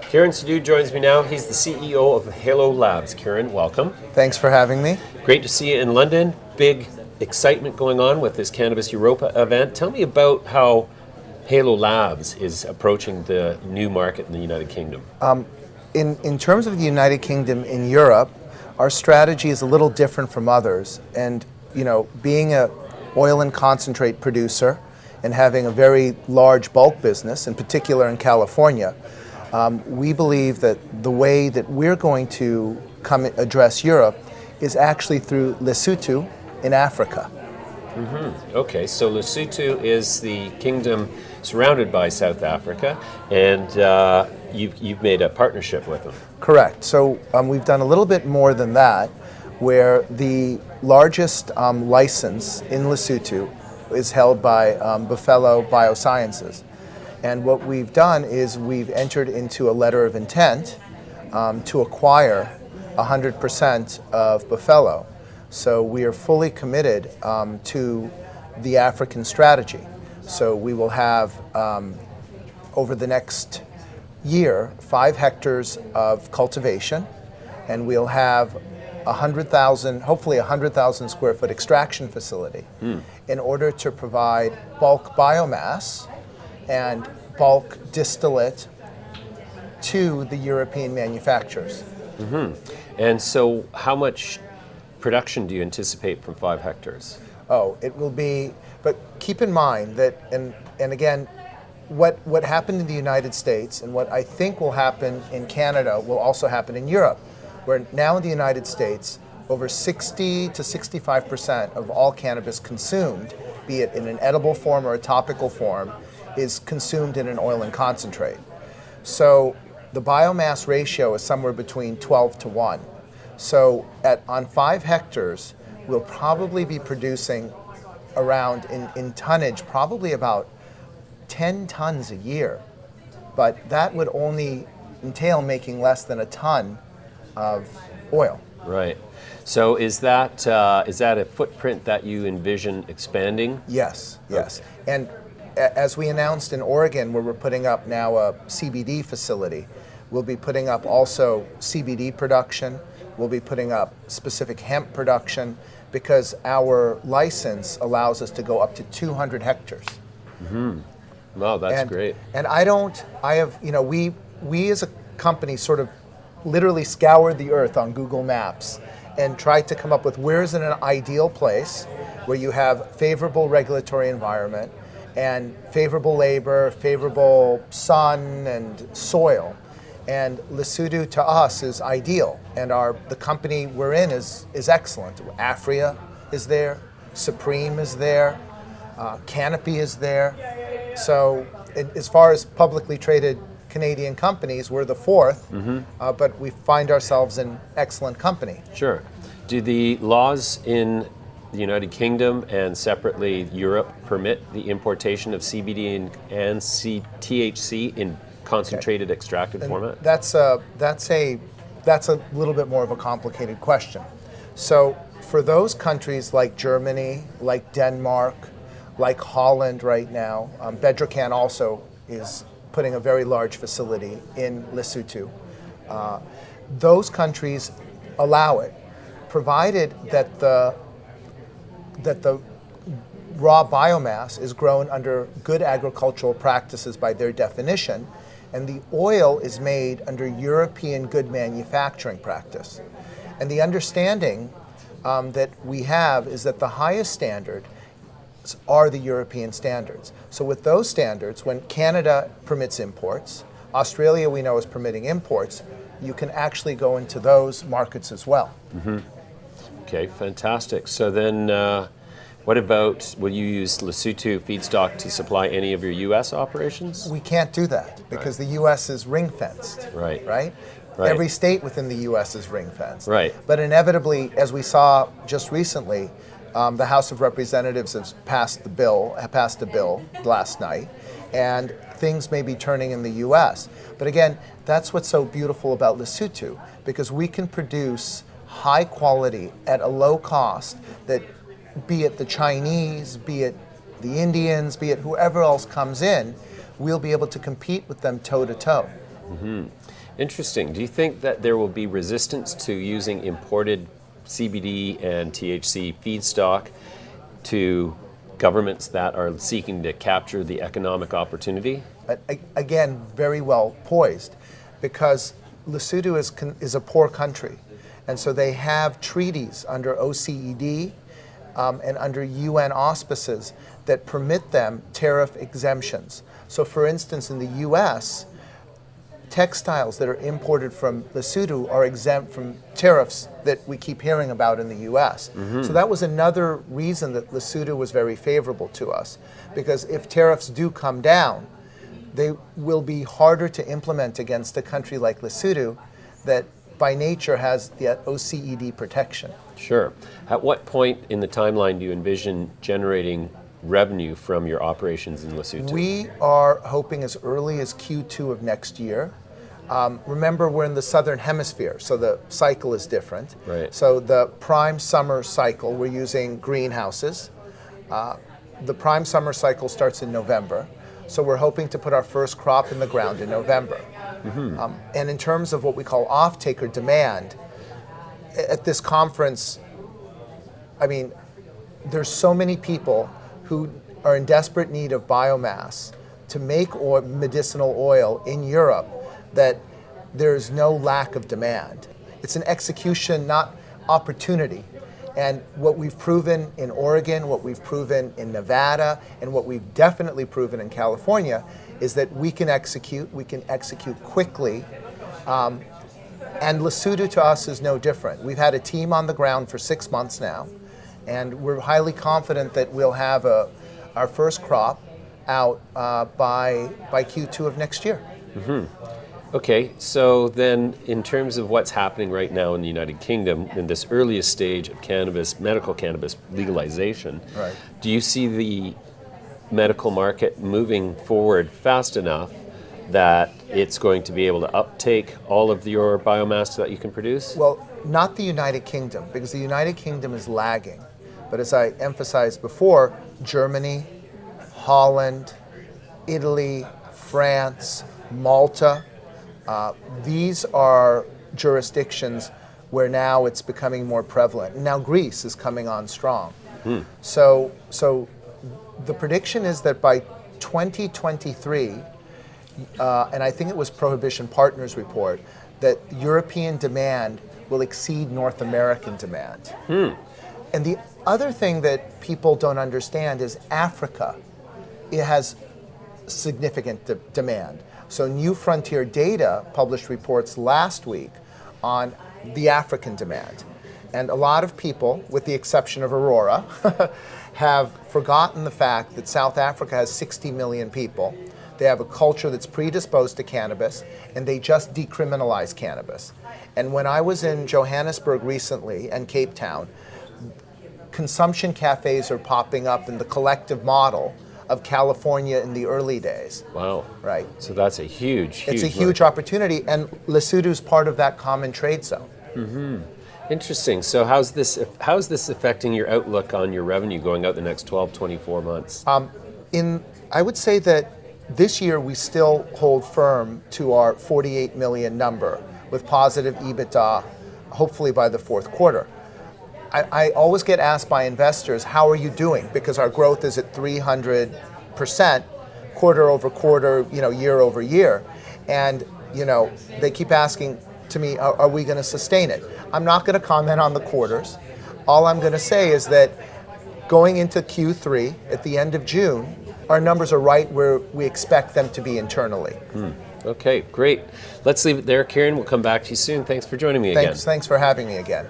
Kiran Sidhu joins me now. He's the CEO of Halo Labs. Kiran, welcome. Thanks for having me. Great to see you in London. Big excitement going on with this Cannabis Europa event. Tell me about how Halo Labs is approaching the new market in the United Kingdom. In terms of the United Kingdom, in Europe, our strategy is a little different from others. And, you know, being a oil and concentrate producer and having a very large bulk business, in particular in California, we believe that the way that we're going to come address Europe is actually through Lesotho in Africa. Okay, so Lesotho is the kingdom surrounded by South Africa, and you've made a partnership with them. Correct. So we've done a little bit more than that, where the largest license in Lesotho is held by Buffalo Biosciences. And what we've done is we've entered into a letter of intent to acquire 100% of Buffalo. So we are fully committed to the African strategy. So we will have, over the next year, 5 hectares of cultivation, and we'll have 100,000, hopefully 100,000 square foot extraction facility in order to provide bulk biomass and bulk distillate to the European manufacturers. And so how much production do you anticipate from 5 hectares? Oh, it will be, but keep in mind that, and again, what happened in the United States and what I think will happen in Canada will also happen in Europe, where now in the United States, over 60 to 65% of all cannabis consumed, be it in an edible form or a topical form, is consumed in an oil and concentrate. So the biomass ratio is somewhere between 12 to 1. So on 5 hectares, we'll probably be producing around, in tonnage, probably about 10 tons a year. But that would only entail making less than a ton of oil. Right. So is that a footprint that you envision expanding? Yes, yes. Okay. And as we announced in Oregon, where we're putting up now a CBD facility, we'll be putting up also CBD production. We'll be putting up specific hemp production because our license allows us to go up to 200 hectares. Wow, that's great. And we as a company sort of literally scoured the earth on Google Maps and tried to come up with where's an ideal place where you have favorable regulatory environment and favorable labor, favorable sun and soil. And Lesotho to us is ideal, and the company we're in is excellent. Afria is there, Supreme is there, Canopy is there. So as far as publicly traded Canadian companies, we're the 4th, but we find ourselves in excellent company. Sure. Do the laws in the United Kingdom and separately Europe permit the importation of CBD and THC in concentrated extracted format? That's a little bit more of a complicated question. So for those countries like Germany, like Denmark, like Holland right now, Bedrocan also is putting a very large facility in Lesotho. Those countries allow it, provided that the raw biomass is grown under good agricultural practices by their definition, and the oil is made under European good manufacturing practice. And the understanding that we have is that the highest standard are the European standards. So with those standards, when Canada permits imports, Australia we know is permitting imports, you can actually go into those markets as well. Okay, fantastic. So then what about, will you use Lesotho feedstock to supply any of your U.S. operations? We can't do that because the U.S. is ring-fenced, right? Every state within the U.S. is ring-fenced. Right. But inevitably, as we saw just recently, the House of Representatives has passed a bill last night, and things may be turning in the U.S. But again, that's what's so beautiful about Lesotho, because we can produce high quality at a low cost that, be it the Chinese, be it the Indians, be it whoever else comes in, we'll be able to compete with them toe to toe. Interesting. Do you think that there will be resistance to using imported CBD and THC feedstock to governments that are seeking to capture the economic opportunity? Again, very well poised, because Lesotho is a poor country, and so they have treaties under OECD and under UN auspices that permit them tariff exemptions. So for instance, in the US, textiles that are imported from Lesotho are exempt from tariffs that we keep hearing about in the US. So that was another reason that Lesotho was very favorable to us, because if tariffs do come down, they will be harder to implement against a country like Lesotho that by nature has the OECD protection. Sure. At what point in the timeline do you envision generating revenue from your operations in Lesotho? We are hoping as early as Q2 of next year. Remember, we're in the southern hemisphere, so the cycle is different. Right. So the prime summer cycle, we're using greenhouses. The prime summer cycle starts in November, so we're hoping to put our first crop in the ground in November. And in terms of what we call offtake or demand, at this conference, I mean, there's so many people who are in desperate need of biomass to make medicinal oil in Europe that there's no lack of demand. It's an execution, not opportunity. And what we've proven in Oregon, what we've proven in Nevada, and what we've definitely proven in California is that we can execute quickly. And Lesotho to us is no different. We've had a team on the ground for 6 months now, and we're highly confident that we'll have our first crop out by Q2 of next year. Okay, so then in terms of what's happening right now in the United Kingdom, in this earliest stage of cannabis, medical cannabis legalization, Right. do you see the medical market moving forward fast enough that it's going to be able to uptake all of your biomass that you can produce? Well, not the United Kingdom, because the United Kingdom is lagging. But as I emphasized before, Germany, Holland, Italy, France, Malta, these are jurisdictions where now it's becoming more prevalent. Now Greece is coming on strong. So the prediction is that by 2023, and I think it was Prohibition Partners report, that European demand will exceed North American demand. And the other thing that people don't understand is Africa. It has significant demand. So New Frontier Data published reports last week on the African demand. And a lot of people, with the exception of Aurora, have forgotten the fact that South Africa has 60 million people. They have a culture that's predisposed to cannabis, and they just decriminalized cannabis. And when I was in Johannesburg recently and Cape Town, consumption cafes are popping up in the collective model of California in the early days. Wow. Right. So that's a huge It's a huge opportunity, and Lesotho's part of that common trade zone. Interesting. So how's this affecting your outlook on your revenue going out the next 12, 24 months? I would say that this year we still hold firm to our 48 million number with positive EBITDA, hopefully by the fourth quarter. I always get asked by investors, how are you doing? Because our growth is at 300% quarter over quarter, year over year. And, they keep asking to me, are we going to sustain it? I'm not going to comment on the quarters. All I'm going to say is that going into Q3 at the end of June, our numbers are right where we expect them to be internally. Okay, great. Let's leave it there, Kiran. We'll come back to you soon. Thanks for joining me again. Thanks for having me again.